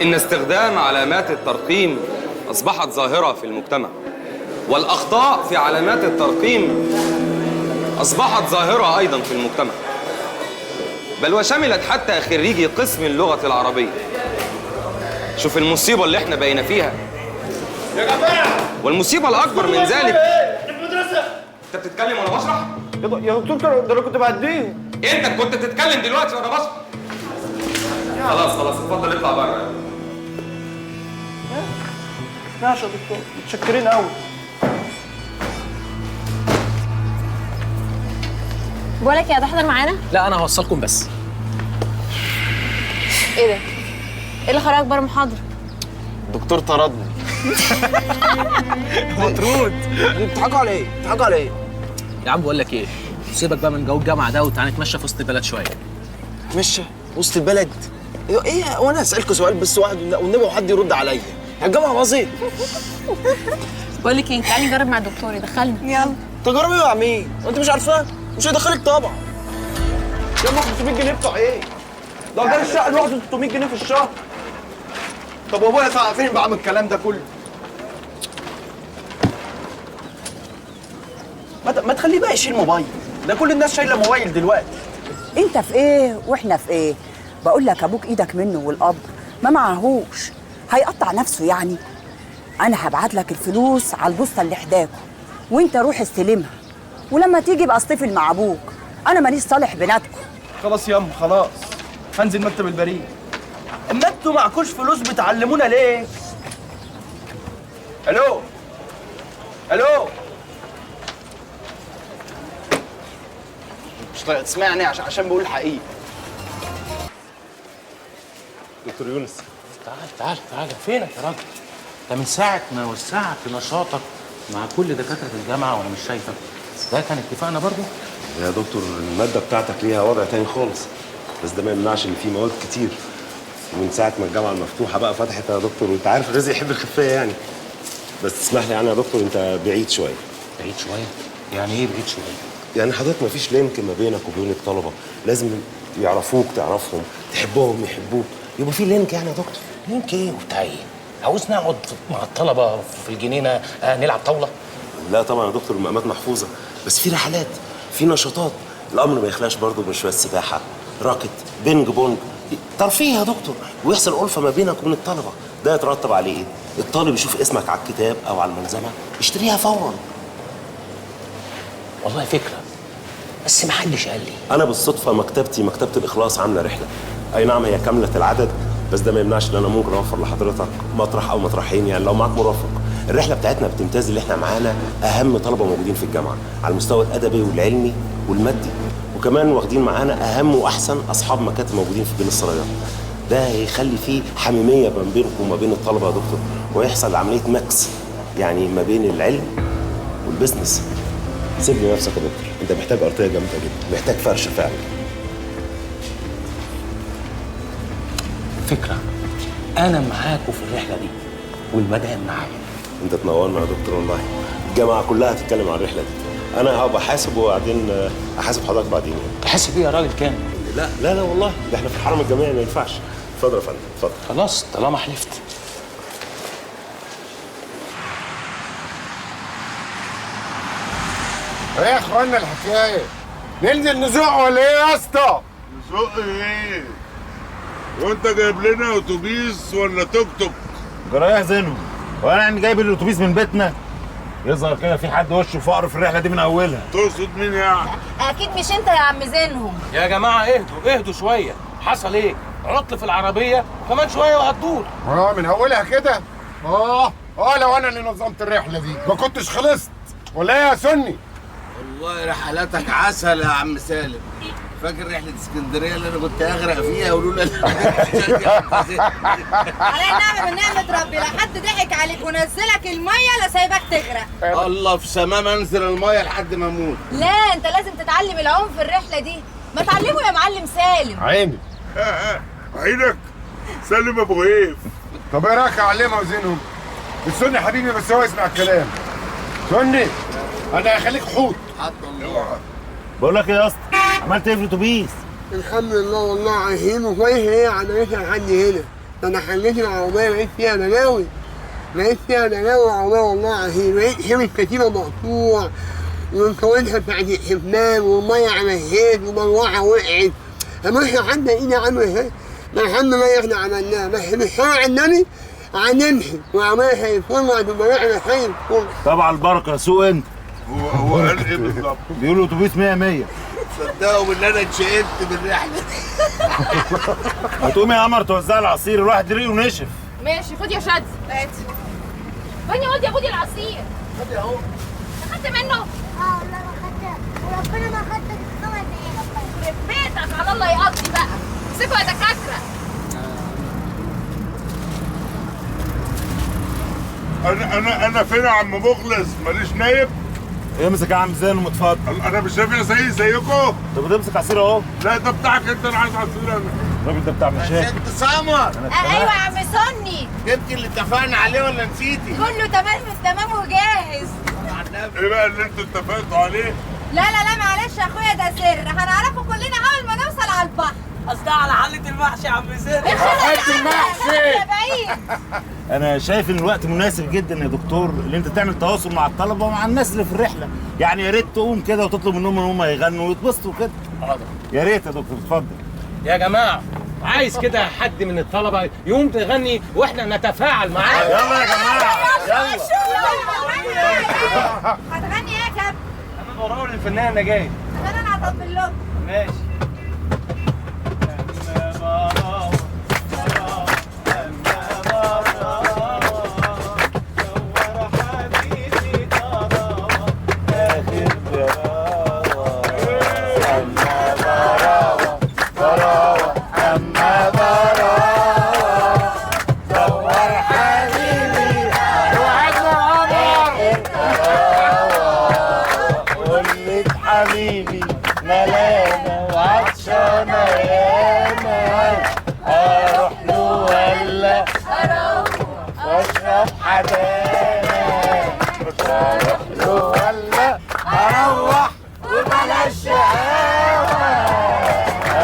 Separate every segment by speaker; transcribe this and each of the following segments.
Speaker 1: إن استخدام علامات الترقيم أصبحت ظاهرة في المجتمع، والأخطاء في علامات الترقيم أصبحت ظاهرة أيضاً في المجتمع، بل وشملت حتى خريجي قسم اللغة العربية. شوف المصيبة اللي احنا بقينا فيها
Speaker 2: يا جماعة،
Speaker 1: والمصيبة الأكبر من ذلك.
Speaker 2: المدرسة.
Speaker 1: أنت بتتكلم وأنا بشرح؟
Speaker 2: يا دكتور ده أنا كنت بعديه.
Speaker 1: أنت كنت بتتكلم دلوقتي وأنا بشرح؟ خلاص اتفضل اطلع بره.
Speaker 2: ماشي يا دكتور، متشكرين قوي.
Speaker 3: بقولك يا هتحضر معانا؟
Speaker 4: لا انا هوصلكم بس.
Speaker 3: ايه ده؟ ايه اللي خرجك بره محاضرة؟
Speaker 2: الدكتور طردني.
Speaker 4: مطرود.
Speaker 2: بتضحكوا على ايه؟ بتضحكوا على ايه؟
Speaker 4: يا عم بقول لك ايه، سيبك بقى من جو الجامعه ده وتعالى نتمشى في وسط البلد شويه.
Speaker 2: نتمشى وسط البلد؟ ايه وانا اسالكوا سؤال بس واحد والنبي حد يرد عليا. الجامعه باظت.
Speaker 3: بقولك ايه، تعالي نجرب مع الدكتور يدخلنا. يلا.
Speaker 2: تجربي مع مين؟ انت مش عارفاه؟ مش هيدخلك طبعا. يا ام 500 جنيه بتوع ايه؟ ده جاي الشقه لوحده 600 جنيه في الشهر. طب وابويا فين بعمل الكلام ده كله؟ ما تخليه بقى يشيل موبايل، ده كل الناس شايله موبايل دلوقتي.
Speaker 5: انت في ايه واحنا في ايه؟ بقول لك ابوك ايدك منه والاب ما معهوش، هيقطع نفسه يعني. انا هبعت لك الفلوس على البوسطه اللي حداكوا وانت روح استلمها، ولما تيجي بقى اصطفل مع ابوك، انا ماليش صالح بيناتكم.
Speaker 2: خلاص ياما خلاص، هنزل مكتب البريد. اما انتوا معكوش فلوس بتعلمونا ليه؟ الو الو، مش طايق تسمعني عشان بقول الحقيقة.
Speaker 6: دكتور يونس،
Speaker 7: تعال فينك يا راجل؟ ده من ساعة ما وسعت نشاطك مع كل دكاترة الجامعة وأنا مش شايفك. ده كان اتفاقنا برضه؟
Speaker 6: يا دكتور المادة بتاعتك ليها وضع تاني خالص، بس ده ما يمنعش إن في مواد كتير. ومن ساعة ما الجامعة المفتوحة بقى فتحت يا دكتور، وأنت عارف الرزق يحب الخفاية يعني. بس تسمح لي يعني يا دكتور، أنت بعيد شوية.
Speaker 7: بعيد شوية؟ يعني إيه بعيد شوية؟
Speaker 6: يعني حضرتك ما فيش لينك ما بينك وبين الطلبة، لازم يعرفوك تعرفهم، تحبهم يحبوك، يبقى في لينك يعني يا دكتور.
Speaker 7: لينك إيه وبتاع إيه؟ عاوزني أقعد مع الطلبة في الجنينة نلعب طاولة؟
Speaker 6: لا طبعا يا دكتور، المقامات محفوظة، بس في رحلات، في نشاطات، الأمر ما يخلاش برضه من شوية سباحة، راكت، بينج بونج، ترفيه يا دكتور، ويحصل ألفة ما بينك وبين الطلبة. ده يترتب عليه إيه؟ الطالب يشوف اسمك على الكتاب أو على الملزمة يشتريها فورا.
Speaker 7: والله فكرة، بس محدش قال لي.
Speaker 6: أنا بالصدفة مكتبة الإخلاص عاملة رحلة، أي نعم هي كاملة العدد، بس ده ما يمنعش إن أنا ممكن أوفر لحضرتك مطرح أو مطرحين يعني لو معاك مرافق. الرحلة بتاعتنا بتمتاز اللي إحنا معانا أهم طلبة موجودين في الجامعة على المستوى الأدبي والعلمي والمادي، وكمان واخدين معانا أهم وأحسن أصحاب مكاتب موجودين في بين السرايات. ده هيخلي فيه حميمية ما بينكم وما بين الطلبة يا دكتور، ويحصل عملية ماكس يعني ما بين العلم والبزنس. سيب لي نفسك يا دكتور، أنت محتاج أرضية جامدة جدا، محتاج فرشة فعلا.
Speaker 7: فكرة، أنا معاكوا في الرحلة دي والمدام معايا.
Speaker 6: أنت تنورنا يا دكتور والله، الجامعة كلها هتتكلم عن الرحلة دي. أنا هبقى حاسب وبعدين أحاسب حضرتك بعدين يعني.
Speaker 7: تحاسب إيه يا راجل كام؟
Speaker 6: لا والله، ده إحنا في الحرم الجامعي ما ينفعش. اتفضل يا فندم، اتفضل.
Speaker 7: خلاص طالما حلفت.
Speaker 8: ايه يا اخوانا الحكايه؟ ننزل نزوق ولا ايه يا اسطى؟
Speaker 9: نزوق ايه؟ وانت جايب لنا اتوبيس ولا توك توك؟
Speaker 8: جرايه زينهم، وانا جايب الاتوبيس من بيتنا؟ يظهر كده في حد وشه فقر في الرحله دي من اولها.
Speaker 9: تقصد مين يعني؟
Speaker 3: اكيد مش انت يا عم زينهم.
Speaker 7: يا جماعة اهدوا شوية، حصل ايه؟ عطل في العربية كمان شوية وهتدور.
Speaker 8: من اولها كده؟ لو انا اللي نظمت الرحله دي ما كنتش خلصت، ولا ايه يا سني؟
Speaker 10: والله رحلاتك عسل يا عم سالم. فاكر رحلة اسكندرية اللي انا كنت اغرق فيها ولولا
Speaker 3: على النعمة من نعمة ربي، لا حد ضحك عليك ونزلك المية لا سايبك تغرق.
Speaker 10: الله في سمام انزل المية لحد ما اموت.
Speaker 3: لا انت لازم تتعلم العوم في الرحلة دي، ما تعلمه يا معلم سالم.
Speaker 8: عيني.
Speaker 9: عينك سالم ابو غيف.
Speaker 8: طب ايه رايك اعلمها وزينهم؟ السني حبيبي بس هو يسمع الكلام. سني انا هخليك حوت.
Speaker 10: حتى الله.
Speaker 8: بقول لك ايه يا اسطى؟ عملت ايه في الاتوبيس؟
Speaker 11: الحمد لله والله عايشين وكويس. ايه عملتها لحد هنا؟ انا خليت العربيه لقيت فيها بلاوي، لقيت فيها بلاوي العربيه والله العظيم، لقيت حمل كتيبه مقطوع والكوانتها بتاعت الحمام والميه على الزيت ومروحه وقعت. طب احنا عندنا ايدي عامله ازاي؟ الحمد لله احنا عملناها، بس بالشرع النبي هنمشي وعملها زي الفل وهتبقى رحله زي الفل.
Speaker 8: طبعا البركه سوق انت. هو قال ايه بالظبط؟ بيقولوا اتوبيس 100 100.
Speaker 10: صدقوا بالله انا اتشقلت بالرحله.
Speaker 8: هتقومي يا قمر توزعي العصير، الواحد ريقه نشف.
Speaker 3: ماشي خد يا شادي. هات. بني خد يا خدي العصير. خدي اهو. اخدت منه؟
Speaker 12: اه والله ما خدت، وربنا ما خدت ال5 دقايق.
Speaker 3: يخرب بيتك على الله يقضي بقى. امسكوا يا دكاتره.
Speaker 9: انا فين يا عم مخلص؟ ماليش نايب؟
Speaker 8: امسك يا عم زين ومتفضل.
Speaker 9: انا مش نافع زيكم.
Speaker 8: طب تمسك عصير اهو.
Speaker 9: لا ده بتاعك انت، انا عايز عصير انا.
Speaker 8: الراجل ده بتاع مشاكل.
Speaker 10: ست سمر
Speaker 3: ايوه يا عم سني.
Speaker 10: جبتي اللي اتفقنا عليه ولا نسيتي؟
Speaker 3: كله تمام التمام وجاهز.
Speaker 9: ايه بقى اللي انتوا اتفقتوا عليه؟
Speaker 3: لا معلش يا اخويا ده سر، هنعرفه كلنا اول ما نوصل على البحر.
Speaker 4: قصدها على حلة المحشي يا عم سر.
Speaker 3: حلة المحشي يا بعيد.
Speaker 8: انا شايف ان الوقت مناسب جدا يا دكتور اللي انت تعمل تواصل مع الطلبه ومع الناس اللي في الرحله، يعني يا ريت تقوم كده وتطلب منهم ان هم يغنوا ويتبسطوا كده.
Speaker 7: حاضر.
Speaker 8: يا ريت يا دكتور اتفضل.
Speaker 7: يا جماعه عايز كده حد من الطلبه يقوم تغني واحنا نتفاعل معاه.
Speaker 8: يلا يا جماعه يلا.
Speaker 3: هتغني ايه يا كابتن؟
Speaker 7: انا براوي الفنان نجاة.
Speaker 3: انا هطبل لكم.
Speaker 7: ماشي.
Speaker 8: حبيبي ملانة وعطشانة ياما، أروح له ولا وأشرب حدانا، أروح له ولا أروح وبلاش شقاوة،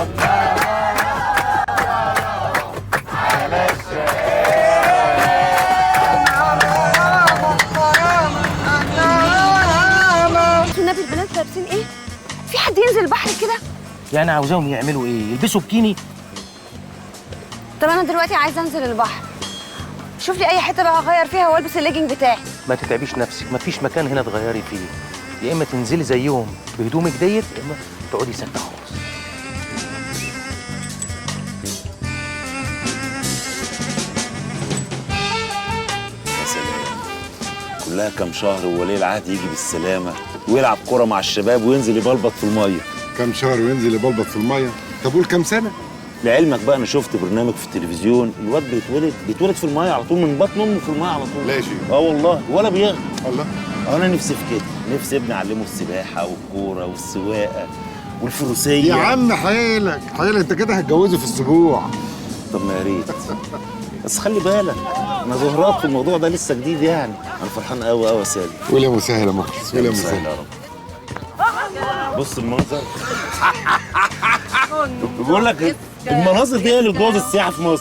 Speaker 8: أما على
Speaker 12: النبي البنات لابسين ايه؟ في حد ينزل البحر كده؟
Speaker 7: يعني عاوزاهم يعملوا ايه؟ يلبسوا بكيني؟
Speaker 12: طب انا دلوقتي عايزه انزل البحر، شوف لي اي حته بقى اغير فيها والبس الليجنج بتاعي.
Speaker 7: ما تتعبيش نفسك، مفيش مكان هنا تغيري فيه، يا اما تنزلي زيهم بهدومك ديت يا اما تقعدي ساكته خالص.
Speaker 13: يا سلام، كلها كام شهر وولي العهد يجي بالسلامه ويلعب كرة مع الشباب وينزل يبلبط في الميه.
Speaker 8: كام شهر وينزل يبلبط في الميه؟ طب قول كام سنه؟
Speaker 13: لعلمك بقى انا شفت برنامج في التلفزيون، الواد بيتولد في الميه على طول، من بطن امه في الميه على طول.
Speaker 8: لا يا شيخ.
Speaker 13: اه والله ولا بيغرق.
Speaker 8: الله.
Speaker 13: انا نفسي في كده، نفسي ابني اعلمه السباحه والكوره والسواقه والفروسيه.
Speaker 8: يا عم حيلك انت كده هتجوزه في الاسبوع.
Speaker 13: طب ما يا ريت، بس خلي بالك انا ظهرات في الموضوع ده لسه جديد يعني. انا فرحان قوي قوي يا سالم.
Speaker 8: قول يا مسهل يا مخلص، قول يا مسهل
Speaker 13: يا رب. بص المنظر. بقول لك المناظر دي هي اللي بتبوظ السياحه في مصر.